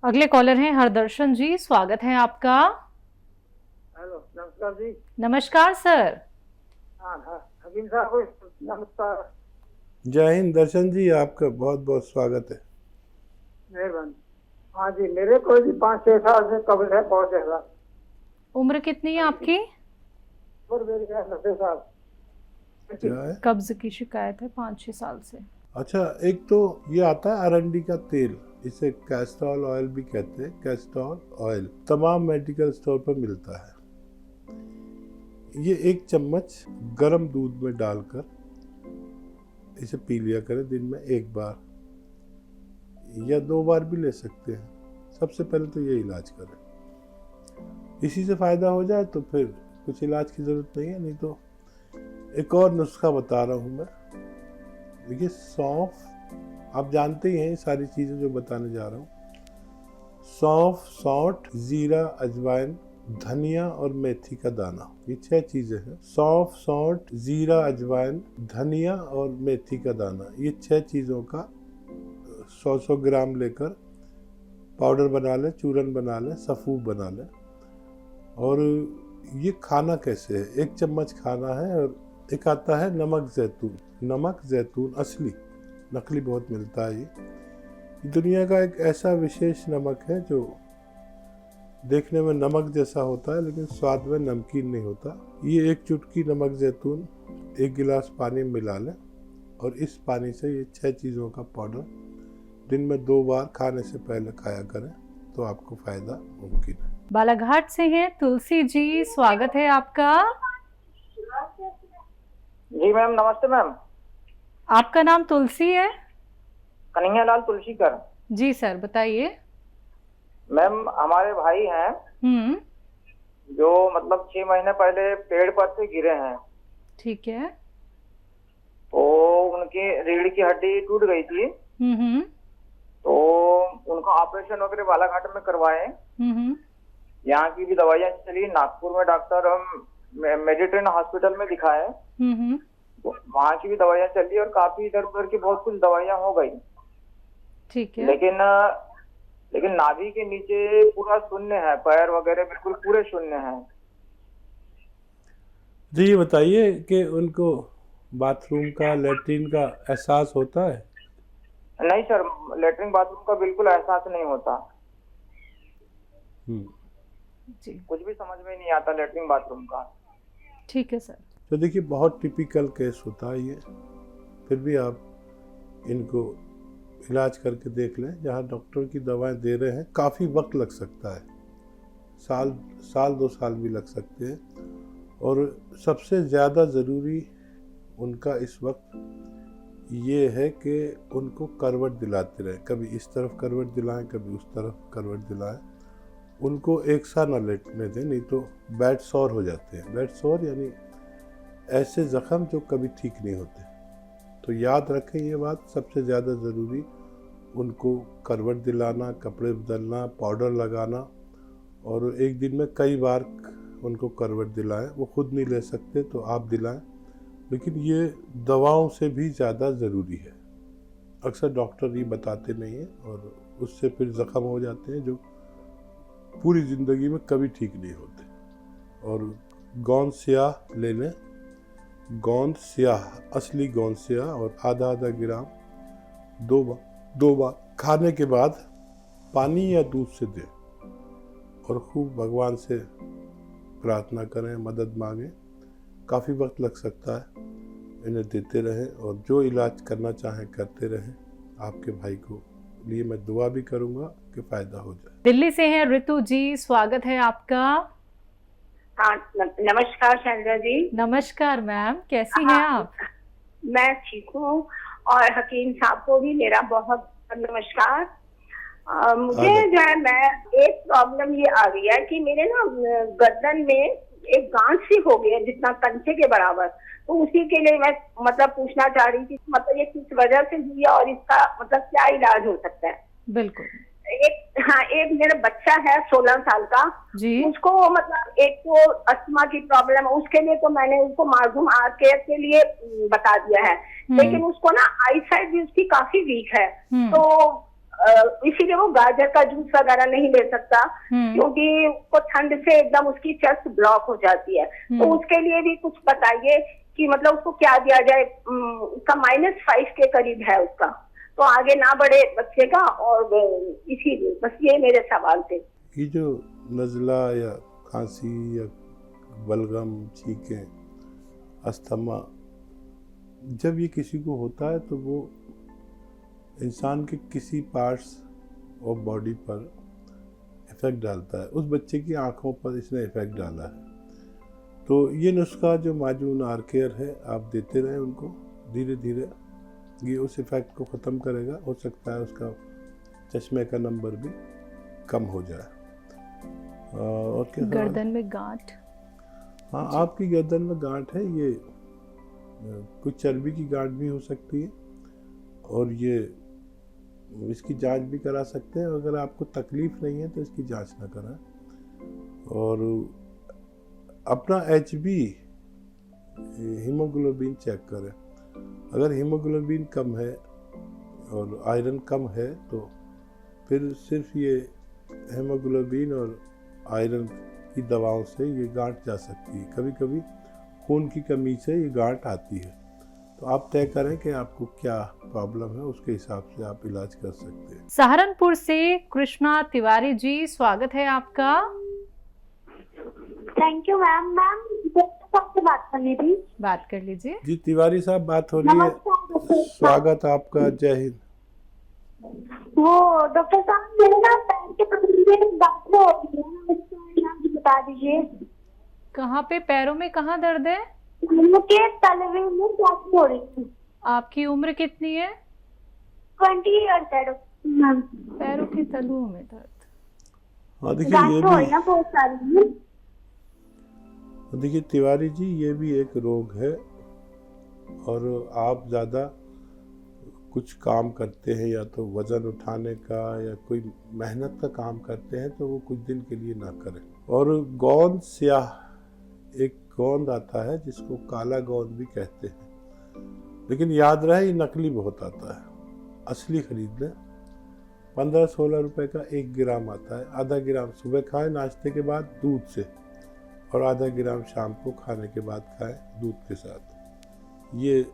अगले कॉलर हैं हरदर्शन जी, स्वागत है आपका। हेलो, नमस्कार जी। नमस्कार सर। हाँ हाँ, हकीम साहब नमस्कार। जय हिंद दर्शन जी, आपका बहुत बहुत स्वागत है। मेहरबानी। हाँ जी, मेरे को जी 5-6 साल से कब्ज है बहुत ज्यादा। उम्र कितनी है आपकी? और मेरी है 90 साल। क्या है? कब्ज की शिकायत है 5-6 साल से। अच्छा, एक तो ये आता है अरंडी का तेल, इसे कैस्ट्रॉल ऑयल भी कहते हैं। कैस्ट्रॉल ऑयल तमाम मेडिकल स्टोर पर मिलता है। ये 1 चम्मच गर्म दूध में डालकर इसे पी लिया करें दिन में 1 बार या 2 बार भी ले सकते हैं। सबसे पहले तो ये इलाज करें, इसी से फायदा हो जाए तो फिर कुछ इलाज की जरूरत नहीं है। नहीं तो एक और नुस्खा बता रहा हूँ मैं। देखिए, सौंफ, आप जानते ही हैं ये सारी चीज़ें जो बताने जा रहा हूँ। सौंफ, सौंठ, जीरा, अजवाइन, धनिया और मेथी का दाना, ये 6 चीज़ें हैं। सौंफ, सौंठ, जीरा, अजवाइन, धनिया और मेथी का दाना, ये 6 चीज़ों का 100-100 ग्राम लेकर पाउडर बना लें, चूरन बना लें, सफ़ूफ बना लें। और ये खाना कैसे है? 1 चम्मच खाना है। और एक आता है नमक जैतून। नमक जैतून असली, नकली बहुत मिलता है। ये दुनिया का एक ऐसा विशेष नमक है जो देखने में नमक जैसा होता है लेकिन स्वाद में नमकीन नहीं होता। ये 1 चुटकी नमक जैतून 1 गिलास पानी में मिला लें और इस पानी से ये 6 चीज़ों का पाउडर दिन में 2 बार खाने से पहले खाया करें तो आपको फ़ायदा मुमकिन है। बालाघाट से हैं तुलसी जी, स्वागत है आपका। जी मैम, नमस्ते मैम। आपका नाम तुलसी है? कन्हैया लाल तुलसीकर। जी सर, बताइए। मैम, हमारे भाई हैं जो मतलब 6 महीने पहले पेड़ पर से गिरे हैं। ठीक है। तो उनकी रीढ़ की हड्डी टूट गई थी। तो उनका ऑपरेशन वगैरह बालाघाट में करवाए। यहाँ की भी दवाइयाँ चली, नागपुर में डॉक्टर हम मेडिट्रेन हॉस्पिटल में दिखाए। वहाँ की भी दवाइयाँ चली और काफी इधर उधर की बहुत कुछ दवाइयाँ हो गई। ठीक है। लेकिन नाभि के नीचे पूरा शून्य है, पैर वगैरह बिल्कुल पूरे शून्य है। जी, ये बताइए कि उनको बाथरूम का, लेटरिन का एहसास होता है? नहीं सर, लेटरिन बाथरूम का बिल्कुल एहसास नहीं होता। जी, कुछ भी समझ में नहीं आता लेटरिन बाथरूम का। ठीक है सर। तो देखिए, बहुत टिपिकल केस होता है ये। फिर भी आप इनको इलाज करके देख लें। जहाँ डॉक्टर की दवाएं दे रहे हैं काफ़ी वक्त लग सकता है, साल 2 साल भी लग सकते हैं। और सबसे ज़्यादा ज़रूरी उनका इस वक्त ये है कि उनको करवट दिलाते रहें। कभी इस तरफ करवट दिलाएं, कभी उस तरफ करवट दिलाएं। उनको एक साथ ना लेटने दें, नहीं तो बेड सॉर हो जाते हैं। बेड सॉर यानी ऐसे ज़ख्म जो कभी ठीक नहीं होते। तो याद रखें ये बात, सबसे ज़्यादा ज़रूरी उनको करवट दिलाना, कपड़े बदलना, पाउडर लगाना। और एक दिन में कई बार उनको करवट दिलाएं। वो खुद नहीं ले सकते तो आप दिलाएं, लेकिन ये दवाओं से भी ज़्यादा ज़रूरी है। अक्सर डॉक्टर ये बताते नहीं हैं और उससे फिर ज़ख्म हो जाते हैं जो पूरी ज़िंदगी में कभी ठीक नहीं होते। और गोंद स्याह ले लें, गोंद स्याह, असली गोंद स्याह, और आधा ग्राम 2 बार खाने के बाद पानी या दूध से दें। और खूब भगवान से प्रार्थना करें, मदद मांगें। काफ़ी वक्त लग सकता है, इन्हें देते रहें और जो इलाज करना चाहें करते रहें। आपके भाई को लिए मैं दुआ भी करूँगा कि फ़ायदा हो जाए। दिल्ली से हैं ऋतु जी, स्वागत है आपका। हाँ, नमस्कार शैलजा जी। नमस्कार मैम, कैसी हैं आप? मैं ठीक हूँ और हकीम साहब को भी मेरा बहुत नमस्कार। मुझे जो है, मैं एक प्रॉब्लम ये आ गई है कि मेरे ना गर्दन में एक गांठ सी हो गई है जितना कंचे के बराबर। तो उसी के लिए मैं मतलब पूछना चाह रही थी, मतलब ये किस वजह से हुई है और इसका मतलब क्या इलाज हो सकता है? बिल्कुल। एक मेरा बच्चा है 16 साल का जी। उसको मतलब एक तो अस्थमा की प्रॉब्लम है। उसके लिए तो मैंने उसको मार्गूम आर्ट केयर के लिए बता दिया है, लेकिन उसको ना आई साइड भी उसकी काफी वीक है। तो इसीलिए वो गाजर का जूस वगैरह नहीं ले सकता, क्योंकि वो ठंड से एकदम उसकी चेस्ट ब्लॉक हो जाती है। तो उसके लिए भी कुछ बताइए कि मतलब उसको क्या दिया जाए। उसका -5 के करीब है उसका, तो आगे ना बढ़े बच्चे का, और इसीलिए बस ये मेरे सवाल थे। ये जो नज़ला या खांसी या बलगम, छींकें, अस्थमा, जब ये किसी को होता है तो वो इंसान के किसी पार्ट्स ऑफ बॉडी पर इफ़ेक्ट डालता है। उस बच्चे की आंखों पर इसने इफ़ेक्ट डाला है। तो ये नुस्खा जो माजून आर केयर है, आप देते रहें उनको, धीरे धीरे ये उस इफ़ेक्ट को ख़त्म करेगा। हो सकता है उसका चश्मे का नंबर भी कम हो जाए। और क्या गर्दन में गांठ? हाँ, आपकी गर्दन में गांठ है, ये कुछ चर्बी की गांठ भी हो सकती है, और ये इसकी जांच भी करा सकते हैं। अगर आपको तकलीफ नहीं है तो इसकी जांच ना कराएं। और अपना HB हीमोग्लोबिन चेक करें। अगर हीमोग्लोबिन कम है और आयरन कम है तो फिर सिर्फ ये हीमोग्लोबिन और आयरन की दवाओं से ये गांठ जा सकती है। कभी कभी खून की कमी से ये गांठ आती है। तो आप तय करें कि आपको क्या प्रॉब्लम है, उसके हिसाब से आप इलाज कर सकते हैं। सहारनपुर से कृष्णा तिवारी जी, स्वागत है आपका। Thank you ma'am. आपसे बात करनी थी। बात कर लीजिए। जी तिवारी साहब, बात हो रही है। स्वागत आपका, जय हिंद। वो डॉक्टर साहब, मेरे ना पैर के पत्ते में दर्द हो रही है, उसका इलाज बता दीजिए। कहाँ पे, पैरों में कहाँ दर्द है? मुझे तलवे में दर्द हो रही है। आपकी उम्र कितनी है? 20 ईयर्स है मैम। पैरों के तलुओं में दर्द? हाँ देखिए, ये भी बहुत सारी। देखिए तिवारी जी, ये भी एक रोग है। और आप ज़्यादा कुछ काम करते हैं, या तो वज़न उठाने का या कोई मेहनत का काम करते हैं, तो वो कुछ दिन के लिए ना करें। और गोंद स्याह, एक गोंद आता है जिसको काला गोंद भी कहते हैं, लेकिन याद रहे ये नकली बहुत आता है। असली खरीद लें। 15-16 रुपए का 1 ग्राम आता है। आधा ग्राम सुबह खाएं नाश्ते के बाद दूध से, और आधा ग्राम शाम को खाने के बाद खाएं दूध के साथ। ये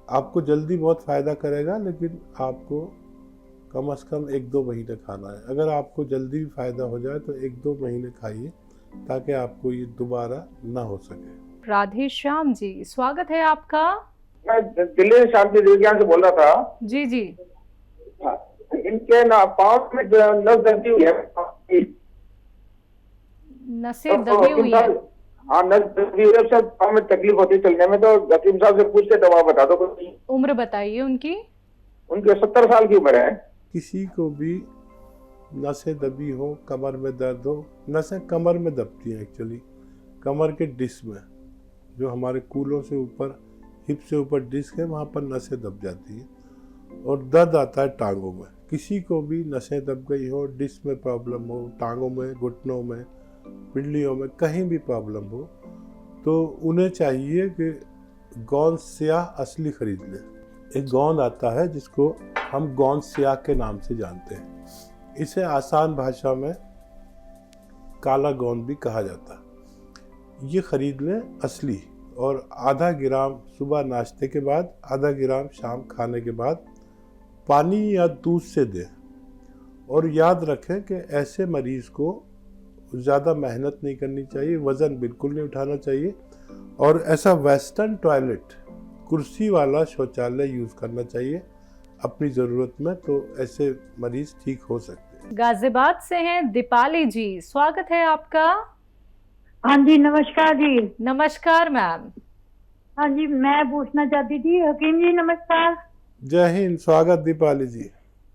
आपको जल्दी बहुत फ़ायदा करेगा, लेकिन आपको कम से कम 1-2 महीने खाना है। अगर आपको जल्दी भी फ़ायदा हो जाए तो 1-2 महीने खाइए, ताकि आपको ये दोबारा ना हो सके। राधे श्याम जी, स्वागत है आपका। मैं दिल्ली से शांति विज्ञान से बोल रहा था। जी जी। इनके ना पाँव में नस दबी हुई है। नसें दबी हुई है? हाँ, नस दबी हुई है, सब पाँव में तकलीफ होती है चलने में। तो हकीम साहब से पूछ के दवा बता दो कोई। उम्र बताइए उनकी। उनके 70 साल की उम्र है। किसी को भी नसें दबी हो, कमर में दर्द हो, नसें कमर में दबती हैं एक्चुअली, कमर के डिस्क में, जो हमारे कूलों से ऊपर, हिप से ऊपर डिस्क है, वहाँ पर नसें दब जाती हैं और दर्द आता है टांगों में। किसी को भी नसें दब गई हो, डिस्क में प्रॉब्लम हो, टांगों में, घुटनों में, पिंडलियों में, कहीं भी प्रॉब्लम हो, तो उन्हें चाहिए कि गोंद स्याह असली खरीद लें। एक गोंद आता है जिसको हम गोंद स्याह के नाम से जानते हैं। इसे आसान भाषा में काला गोंद भी कहा जाता है। ये खरीद लें असली, और आधा ग्राम सुबह नाश्ते के बाद, आधा ग्राम शाम खाने के बाद पानी या दूध से दें। और याद रखें कि ऐसे मरीज़ को ज़्यादा मेहनत नहीं करनी चाहिए, वज़न बिल्कुल नहीं उठाना चाहिए, और ऐसा वेस्टर्न टॉयलेट, कुर्सी वाला शौचालय यूज़ करना चाहिए अपनी ज़रूरत में। तो ऐसे मरीज़ ठीक हो सकते हैं। गाजियाबाद से हैं दीपाली जी, स्वागत है आपका। हाँ जी, नमस्कार जी। नमस्कार मैम। हाँ जी, मैं पूछना चाहती थी। हकीम जी नमस्कार। जय हिंद, स्वागत दीपाली जी।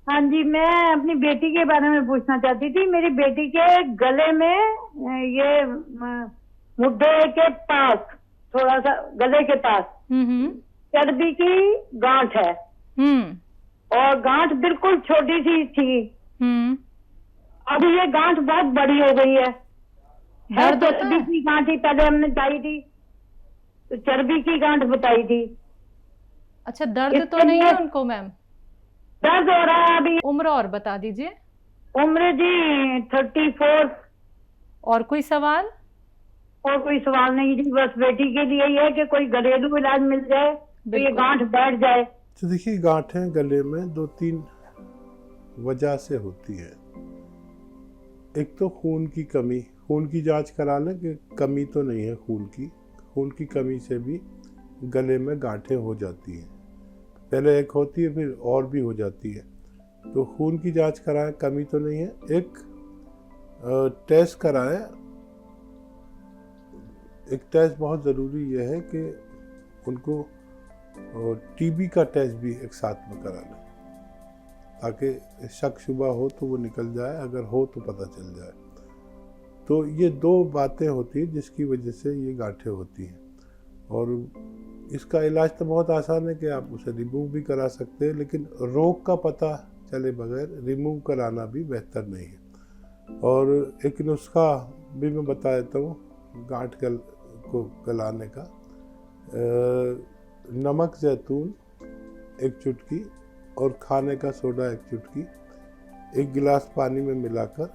हाँ जी, मैं अपनी बेटी के बारे में पूछना चाहती थी। मेरी बेटी के गले में ये मुड्ढे के पास, थोड़ा सा गले के पास चर्बी की गांठ है। और गांठ बिल्कुल छोटी सी थी, अब ये गांठ बहुत बड़ी हो गई है। दर्द चर्बी की गांठ ही पहले हमने चाहिए थी, तो चर्बी की गांठ बताई थी। अच्छा, दर्द तो नहीं है उनको मैम? दर्द हो रहा है अभी। उम्र और बता दीजिए। उम्र जी 34। और कोई सवाल? और कोई सवाल नहीं जी, बस बेटी के लिए ये है कि कोई घरेलू इलाज मिल जाए तो ये बिल्कुल। गांठ बैठ जाए। तो देखिए, गांठें गले में 2-3 वजह से होती है। एक तो खून की कमी, खून की जांच करा लें कि कमी तो नहीं है खून की। खून की कमी से भी गले में गांठें हो जाती हैं। पहले एक होती है, फिर और भी हो जाती है। तो खून की जांच कराएं, कमी तो नहीं है। एक टेस्ट कराएं। एक टेस्ट बहुत ज़रूरी यह है कि उनको टीबी का टेस्ट भी एक साथ में करा लें, ताकि शक शुबा हो तो वो निकल जाए, अगर हो तो पता चल जाए। तो ये 2 बातें होती हैं जिसकी वजह से ये गांठें होती हैं। और इसका इलाज तो बहुत आसान है कि आप उसे रिमूव भी करा सकते हैं, लेकिन रोग का पता चले बगैर रिमूव कराना भी बेहतर नहीं है। और एक नुस्खा भी मैं बता देता हूँ गांठ को गलाने का। नमक जैतून 1 चुटकी और खाने का सोडा 1 चुटकी 1 गिलास पानी में मिलाकर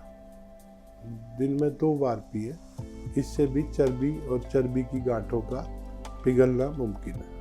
दिन में 2 बार पिए। इससे भी चर्बी और चर्बी की गांठों का पिघलना मुमकिन है।